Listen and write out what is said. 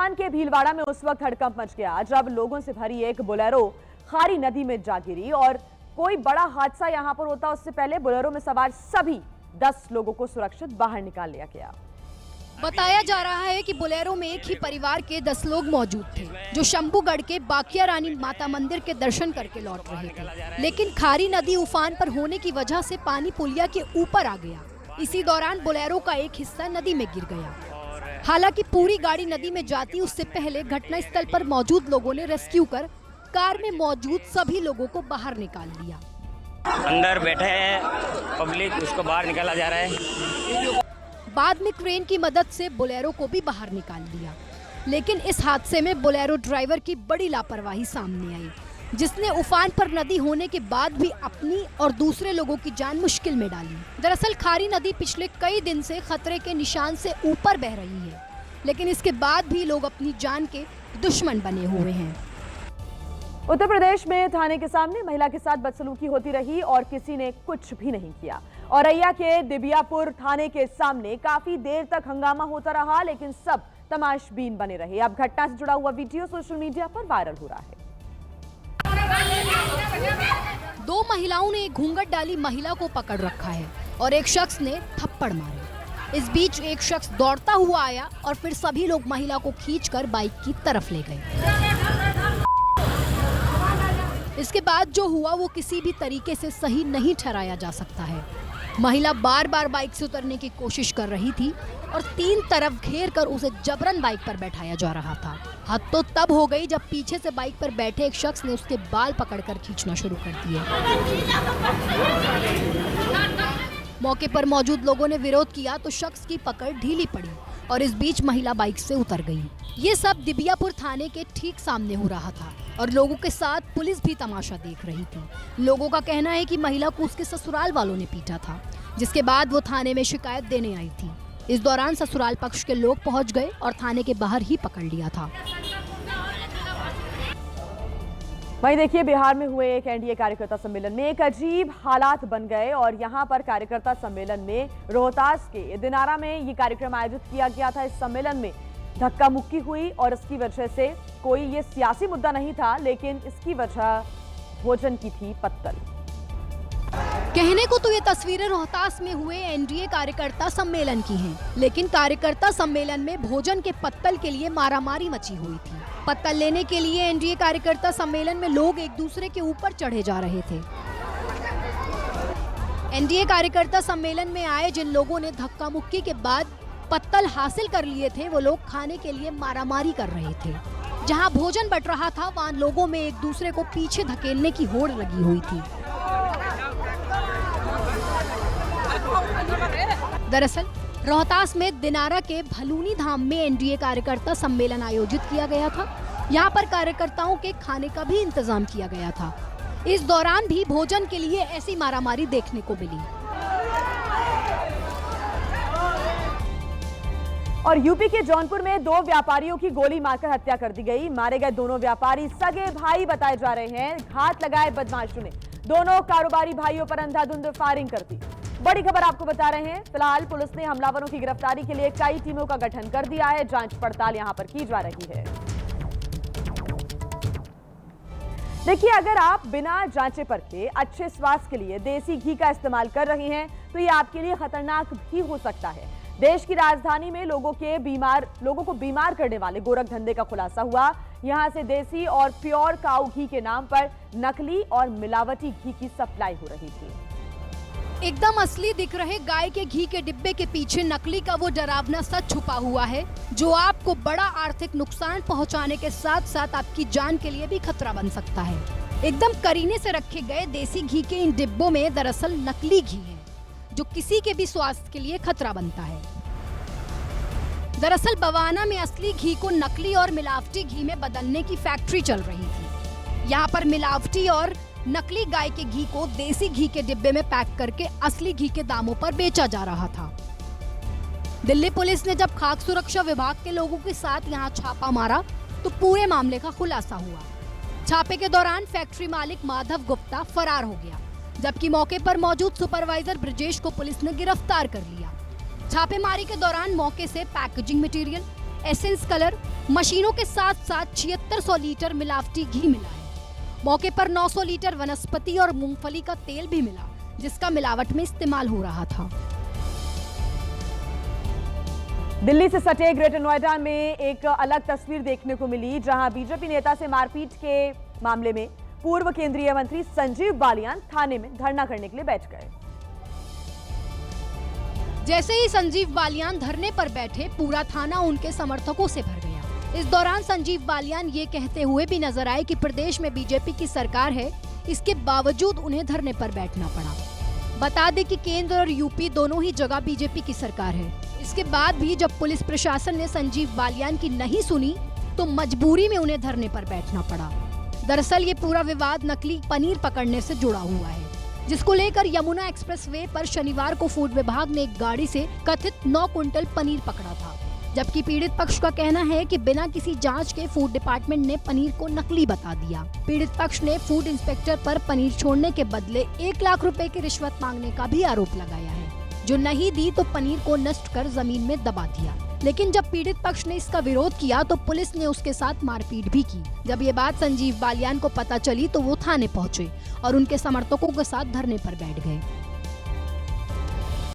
राजस्थान के भीलवाड़ा में उस वक्त हड़कंप मच गया जब लोगों से भरी एक बोलेरो खारी नदी में जा गिरी और कोई बड़ा हादसा यहां पर होता उससे पहले बोलेरो में सवार सभी 10 लोगों को सुरक्षित बाहर निकाल लिया गया। बताया जा रहा है कि बोलेरो में एक ही परिवार के 10 लोग मौजूद थे जो शंभूगढ़ के बाकिया रानी माता मंदिर के दर्शन करके लौट रहे थे, लेकिन खारी नदी उफान पर होने की वजह से पानी पुलिया के ऊपर आ गया। इसी दौरान बोलेरो का एक हिस्सा नदी में गिर गया। हालांकि पूरी गाड़ी नदी में जाती उससे पहले घटनास्थल पर मौजूद लोगों ने रेस्क्यू कर कार में मौजूद सभी लोगों को बाहर निकाल लिया। अंदर बैठे हैं पब्लिक, उसको बाहर निकाला जा रहा है। बाद में क्रेन की मदद से बोलेरो को भी बाहर निकाल लिया, लेकिन इस हादसे में बोलेरो ड्राइवर की बड़ी लापरवाही सामने आई, जिसने उफान पर नदी होने के बाद भी अपनी और दूसरे लोगों की जान मुश्किल में डाली। दरअसल खारी नदी पिछले कई दिन से खतरे के निशान से ऊपर बह रही है, लेकिन इसके बाद भी लोग अपनी जान के दुश्मन बने हुए हैं। उत्तर प्रदेश में थाने के सामने महिला के साथ बदसलूकी होती रही और किसी ने कुछ भी नहीं किया। औरैया के दिबियापुर थाने के सामने काफी देर तक हंगामा होता रहा, लेकिन सब तमाशबीन बने रहे। अब घटना से जुड़ा हुआ वीडियो सोशल मीडिया पर वायरल हो रहा है। 2 महिलाओं ने एक घूंघट डाली महिला को पकड़ रखा है और एक शख्स ने थप्पड़ मारे। इस बीच एक शख्स दौड़ता हुआ आया और फिर सभी लोग महिला को खींचकर बाइक की तरफ ले गए। इसके बाद जो हुआ वो किसी भी तरीके से सही नहीं ठहराया जा सकता है। महिला बार बार बाइक से उतरने की कोशिश कर रही थी और 3 तरफ घेर कर उसे जबरन बाइक पर बैठाया जा रहा था। हद तो तब हो गई जब पीछे से बाइक पर बैठे एक शख्स ने उसके बाल पकड़कर खींचना शुरू कर दिए। मौके पर मौजूद लोगों ने विरोध किया तो शख्स की पकड़ ढीली पड़ी और इस बीच महिला बाइक से उतर गई। ये सब दिबियापुर थाने के ठीक सामने हो रहा था और लोगों के साथ पुलिस भी तमाशा देख रही थी। लोगों का कहना है कि महिला को उसके ससुराल वालों ने पीटा था, जिसके बाद वो थाने में शिकायत देने आई थी। इस दौरान ससुराल पक्ष के लोग पहुंच गए और थाने के बाहर ही पकड़ लिया था। वहीं देखिए, बिहार में हुए एक एनडीए कार्यकर्ता सम्मेलन में एक अजीब हालात बन गए और यहां पर कार्यकर्ता सम्मेलन में रोहतास के दिनारा में ये कार्यक्रम आयोजित किया गया था। इस सम्मेलन में धक्का मुक्की हुई और इसकी वजह से कोई ये सियासी मुद्दा नहीं था, लेकिन इसकी वजह भोजन की थी पत्तल। कहने को तो ये तस्वीरें रोहतास में हुए एनडीए कार्यकर्ता सम्मेलन की हैं, लेकिन कार्यकर्ता सम्मेलन में भोजन के पत्तल के लिए मारामारी मची हुई थी। पत्तल लेने के लिए एनडीए कार्यकर्ता सम्मेलन में लोग एक दूसरे के ऊपर चढ़े जा रहे थे। एनडीए कार्यकर्ता सम्मेलन में आए जिन लोगों ने धक्का मुक्की के बाद पत्तल हासिल कर लिए थे, वो लोग खाने के लिए मारामारी कर रहे थे। जहां भोजन बट रहा था वहां लोगों में एक दूसरे को पीछे धकेलने की होड़ लगी हुई थी। दरअसल रोहतास में दिनारा के भलूनी धाम में एनडीए कार्यकर्ता सम्मेलन आयोजित किया गया था। यहाँ पर कार्यकर्ताओं के खाने का भी इंतजाम किया गया था। इस दौरान भी भोजन के लिए ऐसी मारामारी देखने को मिली। और यूपी के जौनपुर में 2 व्यापारियों की गोली मारकर हत्या कर दी गई। मारे गए दोनों व्यापारी सगे भाई बताए जा रहे हैं। घात लगाए बदमाशों ने दोनों कारोबारी भाइयों पर अंधाधुंध फायरिंग कर दी। बड़ी खबर आपको बता रहे हैं। फिलहाल पुलिस ने हमलावरों की गिरफ्तारी के लिए कई टीमों का गठन कर दिया है। जांच पड़ताल यहां पर की जा रही है। देखिए, अगर आप बिना जांचे परखे अच्छे स्वास्थ्य के लिए देसी घी का इस्तेमाल कर रहे हैं तो ये आपके लिए खतरनाक भी हो सकता है। देश की राजधानी में लोगों को बीमार करने वाले गोरख धंधे का खुलासा हुआ। यहां से देसी और प्योर काऊ घी के नाम पर नकली और मिलावटी घी की सप्लाई हो रही थी। एकदम असली दिख रहे गाय के घी के डिब्बे के पीछे नकली का वो डरावना सच छुपा हुआ है, जो आपको बड़ा आर्थिक नुकसान पहुंचाने के साथ साथ आपकी जान के लिए भी खतरा बन सकता है। एकदम करीने से रखे गए देसी घी के इन डिब्बों में दरअसल नकली घी है, जो किसी के भी स्वास्थ्य के लिए खतरा बनता है। दरअसल बवाना में असली घी को नकली और मिलावटी घी में बदलने की फैक्ट्री चल रही थी। यहाँ पर मिलावटी और नकली गाय के घी को देसी घी के डिब्बे में पैक करके असली घी के दामों पर बेचा जा रहा था। दिल्ली पुलिस ने जब खाद्य सुरक्षा विभाग के लोगों के साथ यहाँ छापा मारा तो पूरे मामले का खुलासा हुआ। छापे के दौरान फैक्ट्री मालिक माधव गुप्ता फरार हो गया, जबकि मौके पर मौजूद सुपरवाइजर ब्रजेश को पुलिस ने गिरफ्तार कर लिया। छापेमारी के दौरान मौके से पैकेजिंग मटेरियल, एसेंस कलर, मशीनों के साथ साथ 7600 लीटर मिलावटी घी मिला है। मौके पर 900 लीटर वनस्पति और मूंगफली का तेल भी मिला, जिसका मिलावट में इस्तेमाल हो रहा था। दिल्ली से सटे ग्रेटर नोएडा में एक अलग तस्वीर देखने को मिली, जहां बीजेपी नेता से मारपीट के मामले में पूर्व केंद्रीय मंत्री संजीव बालियान थाने में धरना करने के लिए बैठ गए। जैसे ही संजीव बालियान धरने पर बैठे, पूरा थाना उनके समर्थकों से भर गया। इस दौरान संजीव बालियान ये कहते हुए भी नजर आए कि प्रदेश में बीजेपी की सरकार है, इसके बावजूद उन्हें धरने पर बैठना पड़ा। बता दें कि केंद्र और यूपी दोनों ही जगह बीजेपी की सरकार है। इसके बाद भी जब पुलिस प्रशासन ने संजीव बालियान की नहीं सुनी, तो मजबूरी में उन्हें धरने पर बैठना पड़ा। दरअसल ये पूरा विवाद नकली पनीर पकड़ने से जुड़ा हुआ है, जिसको लेकर यमुना एक्सप्रेसवे पर शनिवार को फूड विभाग ने एक गाड़ी से कथित 9 कुंटल पनीर पकड़ा था, जबकि पीड़ित पक्ष का कहना है कि बिना किसी जांच के फूड डिपार्टमेंट ने पनीर को नकली बता दिया। पीड़ित पक्ष ने फूड इंस्पेक्टर पर पनीर छोड़ने के बदले 1 लाख रुपए की रिश्वत मांगने का भी आरोप लगाया है, जो नहीं दी तो पनीर को नष्ट कर जमीन में दबा दिया। लेकिन जब पीड़ित पक्ष ने इसका विरोध किया तो पुलिस ने उसके साथ मारपीट भी की। जब ये बात संजीव बालियान को पता चली तो वो थाने पहुंचे और उनके समर्थकों के साथ धरने पर बैठ गए।